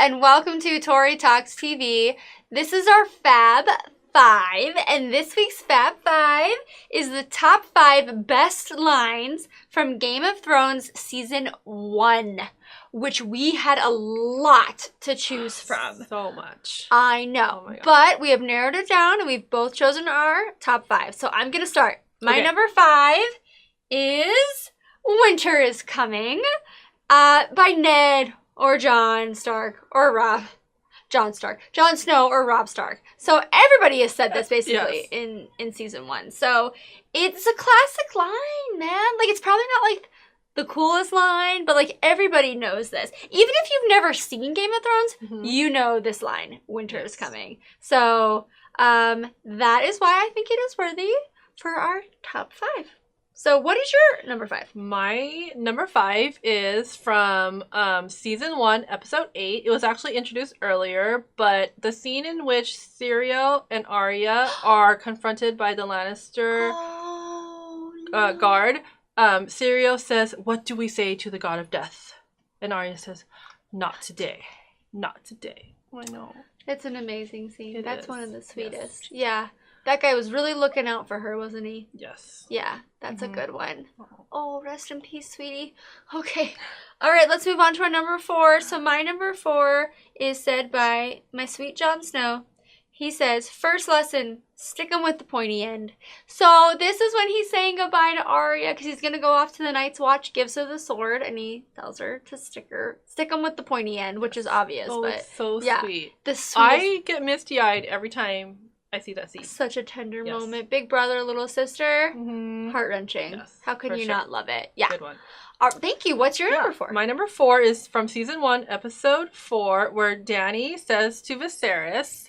and welcome to Tori Talks TV. This is our Fab 5, and this week's Fab 5 is the top 5 best lines from Game of Thrones Season 1, which we had a lot to choose from. So much. I know, but we have narrowed it down, and we've both chosen our top 5. So I'm going to start. My number 5 is Winter is Coming by Ned or Jon Stark or Rob. Jon Stark. Jon Snow or Rob Stark. So everybody has said this basically in season 1. So it's a classic line, man. Like, it's probably not like the coolest line, but like everybody knows this. Even if you've never seen Game of Thrones, you know this line, Winter is Coming. So that is why I think it is worthy for our top 5. So what is your number 5? My number 5 is from season 1, episode 8. It was actually introduced earlier, but the scene in which Syrio and Arya are confronted by the Lannister guard. Syrio says, "What do we say to the god of death?" And Arya says, "Not today. Not today." I know. It's an amazing scene. That's one of the sweetest. Yes. Yeah. That guy was really looking out for her, wasn't he? Yes. Yeah, that's a good one. Oh, rest in peace, sweetie. Okay. All right, let's move on to our number 4. So my number 4 is said by my sweet Jon Snow. He says, "First lesson, stick 'em with the pointy end." So this is when he's saying goodbye to Arya because he's going to go off to the Night's Watch, gives her the sword, and he tells her to stick 'em with the pointy end, which is obvious. Oh, but it's so sweet. I get misty-eyed every time I see that scene. Such a tender moment. Big brother, little sister. Heart-wrenching. Yes, how could you not love it? Yeah. Good one. Thank you. What's your number 4? My number 4 is from season 1, episode 4, where Dany says to Viserys,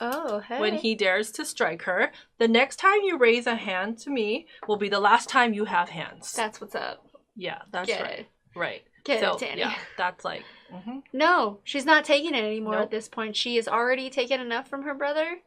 when he dares to strike her, "The next time you raise a hand to me will be the last time you have hands." That's what's up. Yeah, that's right. Right. Get it, Dany. Yeah, that's like, No, she's not taking it anymore at this point. She has already taken enough from her brother.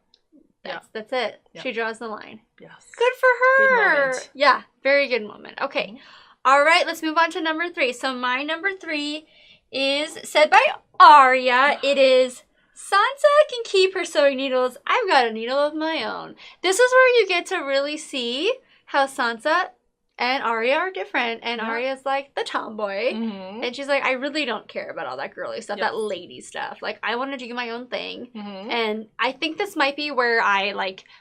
That's it. Yeah. She draws the line. Yes. Good for her. Good moment. Yeah, very good moment. Okay. All right, let's move on to number 3. So my number 3 is said by Arya. It is, "Sansa can keep her sewing needles. I've got a needle of my own." This is where you get to really see how Sansa and Arya are different. And Arya's like the tomboy. And she's like, "I really don't care about all that girly stuff, that lady stuff. Like, I want to do my own thing." And I think this might be where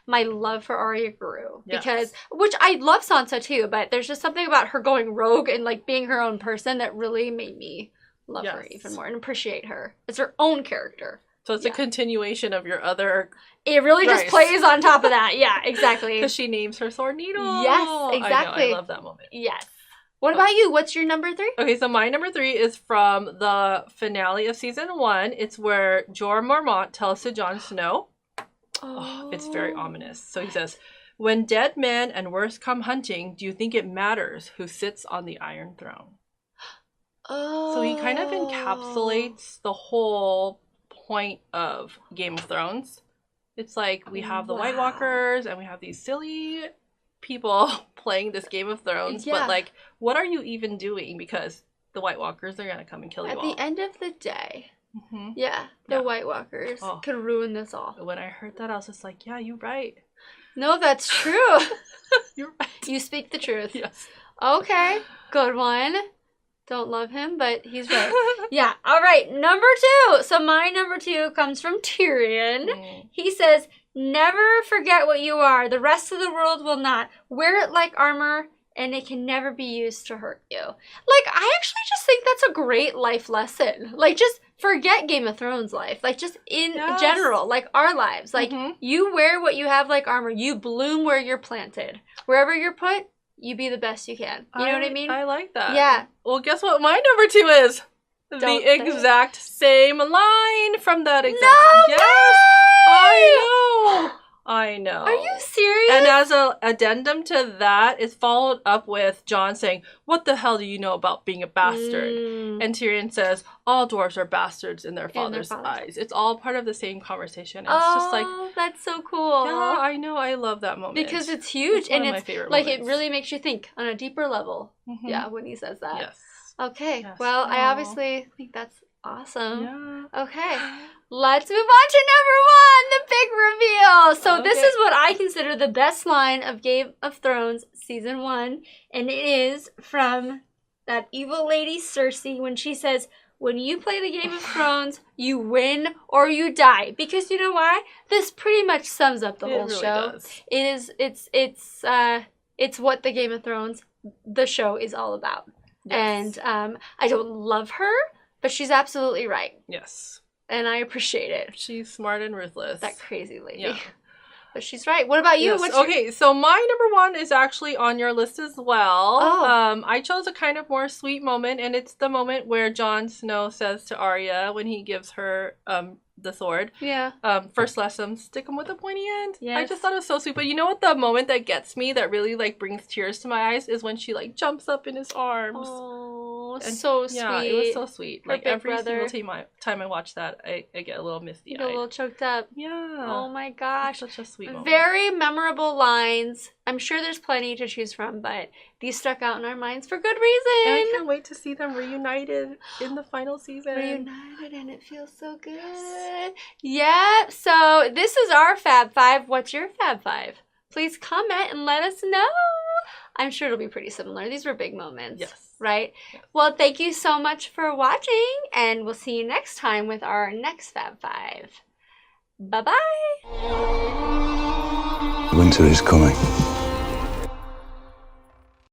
my love for Arya grew. Because, which I love Sansa too, but there's just something about her going rogue and like being her own person that really made me love her even more and appreciate her. It's her own character. So it's a continuation of your other... It really just plays on top of that. Yeah, exactly. Because she names her sword needle. Yes, exactly. I know, I love that moment. Yes. What about you? What's your number 3? Okay, so my number 3 is from the finale of season 1. It's where Jorah Mormont tells to Jon Snow. Oh, it's very ominous. So he says, "When dead men and worse come hunting, do you think it matters who sits on the Iron Throne?" So he kind of encapsulates the whole point of Game of Thrones. It's like we have the White Walkers and we have these silly people playing this Game of Thrones, but like, what are you even doing? Because the White Walkers are gonna come and kill you all. At the end of the day, the White Walkers could ruin this all. When I heard that, I was just like, yeah, you're right. No, that's true. You're right. You speak the truth. Yes. Okay, good one. Don't love him, but he's right. Yeah. All right. Number 2. So my number 2 comes from Tyrion. He says, "Never forget what you are. The rest of the world will not. Wear it like armor, and it can never be used to hurt you." Like, I actually just think that's a great life lesson. Like, just forget Game of Thrones life. Like, just in general, like our lives. Like, you wear what you have like armor. You bloom where you're planted. Wherever you're put, you be the best you can. You know what I mean? I like that. Yeah. Well, guess what my number 2 is? The exact same line from that exact... No Yes! way! I know. Are you serious? And as an addendum to that, it's followed up with Jon saying, "What the hell do you know about being a bastard?" And Tyrion says, "All dwarves are bastards in their father's eyes." It's all part of the same conversation. It's just like... that's so cool. Yeah, I know. I love that moment. Because it's huge. It's one and of it's my favorite like, moments. it really makes you think on a deeper level. Yeah, when he says that. Yes. Okay. Yes. Well, I obviously think that's Awesome. Yeah. Okay. Let's move on to number 1, the big reveal. So this is what I consider the best line of Game of Thrones season 1, and it is from that evil lady Cersei when she says, when you play the Game of Thrones, you win or you die. Because you know why? This pretty much sums up the whole really show. Does. It's what the Game of Thrones, the show, is all about. Yes. And I don't love her, but she's absolutely right. Yes. And I appreciate it. She's smart and ruthless. That crazy lady. Yeah. But she's right. What about you? Yes. Okay, so my number 1 is actually on your list as well. Oh. I chose a kind of more sweet moment, and it's the moment where Jon Snow says to Arya when he gives her the sword. Yeah. First lesson, stick them with a pointy end. Yes. I just thought it was so sweet. But you know what, the moment that gets me, that really like brings tears to my eyes, is when she like jumps up in his arms. Oh, And, so sweet. Yeah, it was so sweet. Her Like big every brother. single time I watch that, I get a little misty You get a little choked up. Yeah. Oh my gosh. Such a sweet moment. Very memorable lines. I'm sure there's plenty to choose from, but these stuck out in our minds for good reason. And I can't wait to see them reunited in the final season. Reunited, and it feels so good. Yeah, so this is our Fab 5. What's your Fab 5? Please comment and let us know. I'm sure it'll be pretty similar. These were big moments. Yes. Right? Yes. Well, thank you so much for watching, and we'll see you next time with our next Fab 5. Bye-bye. Winter is coming.